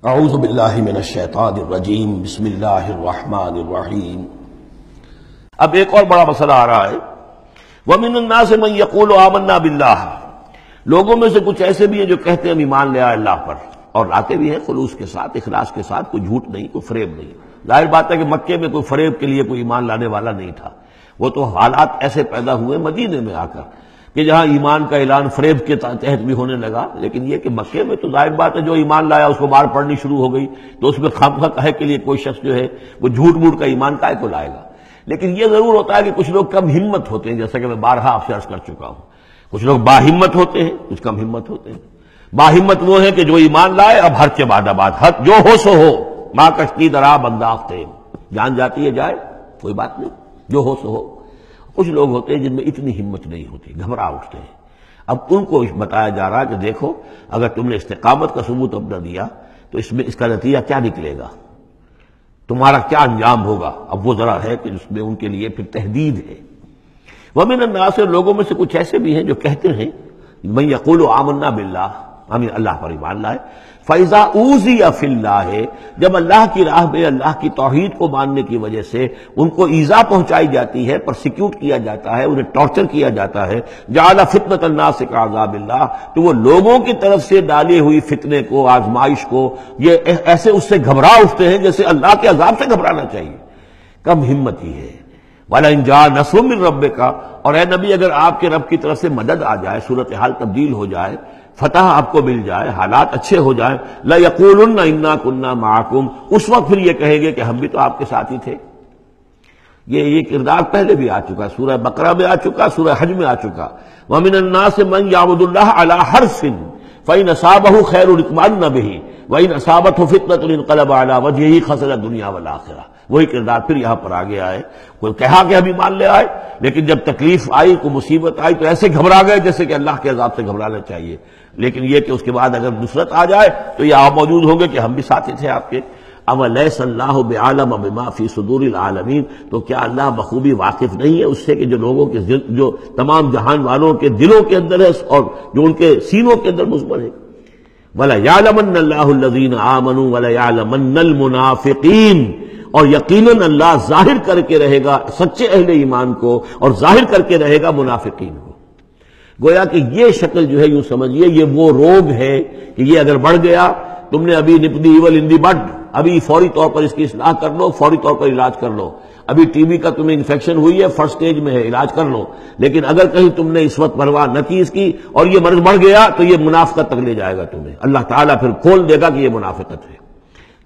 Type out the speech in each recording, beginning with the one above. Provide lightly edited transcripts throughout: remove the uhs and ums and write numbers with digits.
اعوذ باللہ من الشیطان الرجیم بسم اللہ الرحمن الرحیم۔ اب ایک اور بڑا مسئلہ آ رہا ہے، وَمِنَ النَّاسِ مَن يَقُولُ آمَنَّا بِاللَّهِ، لوگوں میں سے کچھ ایسے بھی ہیں جو کہتے ہیں ہم ایمان لے آئے اللہ پر، اور لاتے بھی ہیں خلوص کے ساتھ، اخلاص کے ساتھ، کوئی جھوٹ نہیں، کوئی فریب نہیں۔ ظاہر بات ہے کہ مکے میں کوئی فریب کے لیے کوئی ایمان لانے والا نہیں تھا، وہ تو حالات ایسے پیدا ہوئے مدینے میں آ کر کہ جہاں ایمان کا اعلان فریب کے تحت بھی ہونے لگا، لیکن یہ کہ مکے میں تو ظاہر بات ہے جو ایمان لایا اس کو مار پڑنی شروع ہو گئی، تو اس میں خامخواہ کہے کے لیے کوئی شخص جو ہے وہ جھوٹ موٹ کا ایمان کائے کو لائے گا۔ لیکن یہ ضرور ہوتا ہے کہ کچھ لوگ کم ہمت ہوتے ہیں، جیسا کہ میں بارہا آپ سے عرض کر چکا ہوں، کچھ لوگ باہمت ہوتے ہیں، کچھ کم ہمت ہوتے ہیں۔ باہمت وہ ہیں کہ جو ایمان لائے اب ہر کے بعد آباد، حد جو ہو سو ہو، ماں کشتی درا بنداختے، جان جاتی ہے جائے کوئی بات نہیں، جو ہو سو ہو۔ کچھ لوگ ہوتے ہیں جن میں اتنی ہمت نہیں ہوتی، گھبرا اٹھتے ہیں۔ اب ان کو بتایا جا رہا ہے کہ دیکھو اگر تم نے استقامت کا ثبوت اپنا دیا تو اس میں اس کا نتیجہ کیا نکلے گا، تمہارا کیا انجام ہوگا۔ اب وہ ذرا ہے کہ اس میں ان کے لیے پھر تحدید ہے۔ وَمِنَ النَّاسِ، لوگوں میں سے کچھ ایسے بھی ہیں جو کہتے ہیں مَن يَقُولُ آمَنَّا بِاللَّهِ، ہم اللہ پر ایمان لائے، فَإِذَا أُوذِيَ فِي اللَّهِ، جب اللہ کی راہ میں اللہ کی توحید کو ماننے کی وجہ سے ان کو ایذا پہنچائی جاتی ہے، پرسیکیوٹ کیا جاتا ہے، انہیں ٹارچر کیا جاتا ہے، جعل فتنة الناس كعذاب اللہ، تو وہ لوگوں کی طرف سے ڈالی ہوئی فتنے کو، آزمائش کو، یہ ایسے اس سے گھبرا اٹھتے ہیں جیسے اللہ کے عذاب سے گھبرانا چاہیے۔ کم ہمتی ہے۔ وَلَئِن جَاءَ نَصْرٌ مِّن رَّبِّكَ، اور اے نبی اگر آپ کے رب کی طرف سے مدد آ جائے، صورتحال تبدیل ہو جائے، فتح آپ کو مل جائے، حالات اچھے ہو جائیں، لَيَقُولُنَّ إِنَّا كُنَّا مَعَكُمْ، اس وقت پھر یہ کہیں گے کہ ہم بھی تو آپ کے ساتھ ہی تھے۔ یہ کردار پہلے بھی آ چکا، سورہ بقرہ میں آ چکا، سورہ حج میں آ چکا۔ وَمِنَ النَّاسِ مَن يَعْبُدُ اللَّهَ عَلَىٰ حَرْفٍ فَإِنْ أَصَابَهُ خَيْرٌ اطْمَأَنَّ بِهِ وَإِنْ أَصَابَتْهُ فِتْنَةٌ انقلب عَلَىٰ وَجْهِهِ خَسِرَ الدُّنْيَا وَالْآخِرَةَ۔ وہی کردار پھر یہاں پر آ گیا ہے۔ کوئی کہا کہ ہم ایمان لے آئے، لیکن جب تکلیف آئی، کوئی مصیبت آئی تو ایسے گھبرا گئے جیسے کہ اللہ کے عذاب سے گھبرانا چاہیے، لیکن یہ کہ اس کے بعد اگر نصرت آ جائے تو یہ آپ موجود ہوں گے کہ ہم بھی ساتھی تھے آپ کے۔ اَوَلَيْسَ اللَّهُ بِعَالَمَ بِمَا فِي صُدُورِ الْعَالَمِينَ، تو کیا اللہ بخوبی واقف نہیں ہے اس سے کہ جو لوگوں کے جو تمام جہان والوں کے دلوں کے اندر ہے اور جو ان کے سینوں کے اندر مضمر ہے۔ وَلَيَعْلَمَنَّ اللَّهُ الَّذِينَ آمَنُوا وَلَيَعْلَمَنَّ الْمُنَافِقِينَ، اور یقیناً اللہ ظاہر کر کے رہے گا سچے اہل ایمان کو اور ظاہر کر کے رہے گا منافقین کو۔ گویا کہ یہ شکل جو ہے یوں سمجھیے یہ وہ روگ ہے کہ یہ اگر بڑھ گیا، تم نے ابھی نپ دی ایول ان دی بڈ، ابھی فوری طور پر اس کی اصلاح کر لو، فوری طور پر علاج کر لو۔ ابھی ٹی بی کا تمہیں انفیکشن ہوئی ہے، فرسٹ سٹیج میں ہے، علاج کر لو۔ لیکن اگر کہیں تم نے اس وقت پرواہ نہ کی اس کی اور یہ مرض بڑھ گیا تو یہ منافقت تک لے جائے گا تمہیں، اللہ تعالیٰ پھر کھول دے گا کہ یہ منافقت ہے۔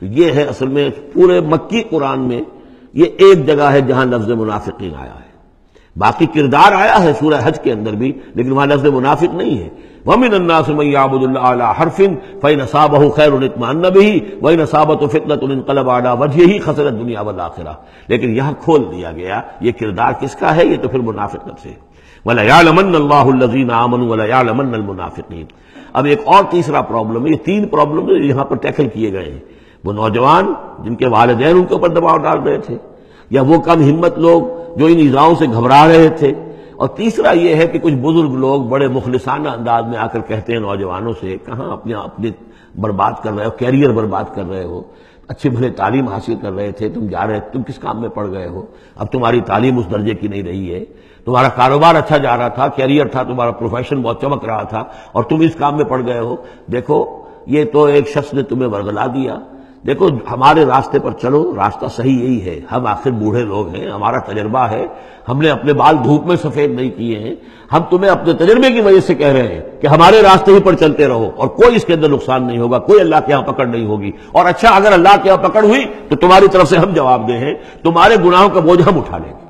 تو یہ ہے اصل میں پورے مکی قرآن میں یہ ایک جگہ ہے جہاں لفظ منافقین آیا ہے، باقی کردار آیا ہے سورہ حج کے اندر بھی، لیکن وہاں لفظ منافق نہیں ہے۔ وَمِنَ النَّاسِ مَن يَعْبُدُ اللَّهَ عَلَىٰ حَرْفٍ فَإِنْ أَصَابَهُ خَيْرٌ اطْمَأَنَّ بِهِ وَإِنْ أَصَابَتْهُ فِتْنَةٌ انقلب عَلَىٰ وَجْهِهِ خَسِرَ الدُّنْيَا وَالْآخِرَةَ، لیکن یہاں کھول دیا گیا یہ کردار کس کا ہے، یہ تو پھر منافقت سے۔ وَلَيَعْلَمَنَّ اللَّهُ الَّذِينَ آمَنُوا وَلَيَعْلَمَنَّ الْمُنَافِقِينَ۔ اب ایک اور تیسرا پرابلم ہے، یہ تین پرابلم یہاں پر ٹیکل کیے گئے ہیں۔ وہ نوجوان جن کے والدین ان کے اوپر دباؤ ڈال رہے تھے، یا وہ کم ہمت لوگ جو ان ایذاؤں سے گھبرا رہے تھے، اور تیسرا یہ ہے کہ کچھ بزرگ لوگ بڑے مخلصانہ انداز میں آ کر کہتے ہیں نوجوانوں سے، کہاں اپنے برباد کر رہے ہو، کیریئر برباد کر رہے ہو، اچھے بھلے تعلیم حاصل کر رہے تھے، تم جا رہے تم کس کام میں پڑ گئے ہو، اب تمہاری تعلیم اس درجے کی نہیں رہی ہے، تمہارا کاروبار اچھا جا رہا تھا، کیریئر تھا، تمہارا پروفیشن بہت چمک رہا تھا، اور تم اس کام میں پڑ گئے ہو۔ دیکھو یہ تو ایک شخص نے تمہیں ورغلا دیا، دیکھو ہمارے راستے پر چلو، راستہ صحیح یہی ہے، ہم آخر بوڑھے لوگ ہیں، ہمارا تجربہ ہے، ہم نے اپنے بال دھوپ میں سفید نہیں کیے ہیں، ہم تمہیں اپنے تجربے کی وجہ سے کہہ رہے ہیں کہ ہمارے راستے ہی پر چلتے رہو اور کوئی اس کے اندر نقصان نہیں ہوگا، کوئی اللہ کے ہاں پکڑ نہیں ہوگی، اور اچھا اگر اللہ کے ہاں پکڑ ہوئی تو تمہاری طرف سے ہم جواب دہ ہیں، تمہارے گناہوں کا بوجھ ہم اٹھا لیں گے۔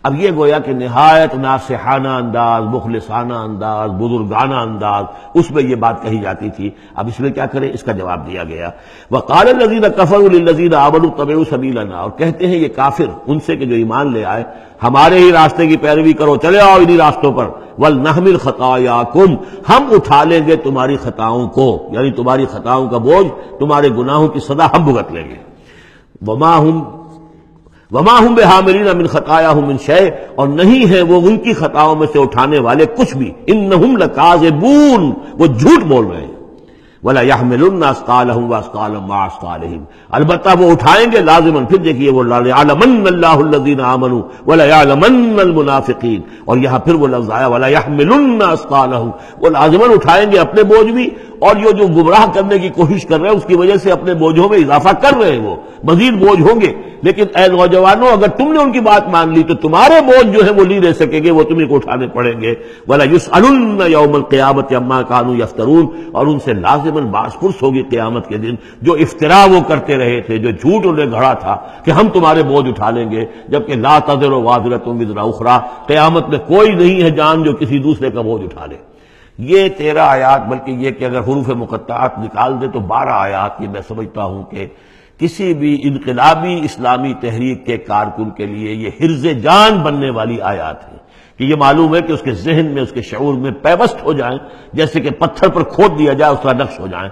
اب یہ گویا کہ نہایت ناصحانہ انداز، مخلصانہ انداز، بزرگانہ انداز، اس میں یہ بات کہی جاتی تھی۔ اب اس میں کیا کریں، اس کا جواب دیا گیا۔ وَقَالَ الَّذِينَ كَفَرُوا لِلَّذِينَ آمَنُوا اتَّبِعُوا سَبِيلَنَا، اور کہتے ہیں یہ کافر ان سے کہ جو ایمان لے آئے، ہمارے ہی راستے کی پیروی کرو، چلے آؤ انہی راستوں پر۔ وَلْنَحْمِلْ خَطَايَاكُمْ، ہم اٹھا لیں گے تمہاری خطاؤں کو، یعنی تمہاری خطاؤں کا بوجھ، تمہارے گناہوں کی سزا ہم بھگت لیں گے۔ وما ہم بحاملین من خطایاہم من شیء، اور نہیں ہیں وہ ان کی خطاؤں میں سے اٹھانے والے کچھ بھی، انہم لکاذبون، وہ جھوٹ بول رہے ہیں۔ وَلَا يَحْمِلُنَّ أَثْقَالَهُمْ وَأَثْقَالًا مَعَ أَثْقَالِهِمْ، البتہ وہ اٹھائیں گے لازماً. پھر دیکھیے وہ لَيَعْلَمَنَّ اللَّهُ الَّذِينَ آمَنُوا وَلَيَعْلَمَنَّ الْمُنَافِقِينَ، اور یہاں پھر وہ لفظ آیا وَلَا يَحْمِلُنَّ أَثْقَالَهُمْ، وہ لازماً اٹھائیں گے اپنے بوجھ بھی، اور جو گمراہ کرنے کی کوشش کر رہے ہیں اس کی وجہ سے اپنے بوجھوں میں اضافہ کر رہے ہیں، وہ مزید بوجھ ہوں گے. لیکن اے نوجوانوں، اگر تم نے ان کی بات مان لی تو تمہارے بوجھ جو ہے وہ نہیں رہ سکیں گے، وہ تمہیں کو اٹھانے پڑیں گے. وَلَا يُسْأَلُنَّ يَوْمَ الْقِيَامَةِ عَمَّا كَانُوا يَفْتَرُونَ، اور ان سے لازماً باس پرس ہوگی قیامت کے دن جو افترا وہ کرتے رہے تھے، جو جھوٹ انہیں گھڑا تھا کہ ہم تمہارے بوجھ اٹھا لیں گے، جبکہ لا تزر وازرۃ وزر اخری، قیامت میں کوئی نہیں ہے جان جو کسی دوسرے کا بوجھ اٹھا لے. یہ 13 آیات، بلکہ یہ کہ اگر حروف مقطعات نکال دے تو 12 آیات، یہ میں سمجھتا ہوں کہ کسی بھی انقلابی اسلامی تحریک کے کارکن کے لیے یہ حرز جان بننے والی آیات ہیں کہ یہ معلوم ہے کہ اس کے ذہن میں، اس کے شعور میں پیوست ہو جائیں، جیسے کہ پتھر پر کھود دیا جائے اس طرح نقش ہو جائیں.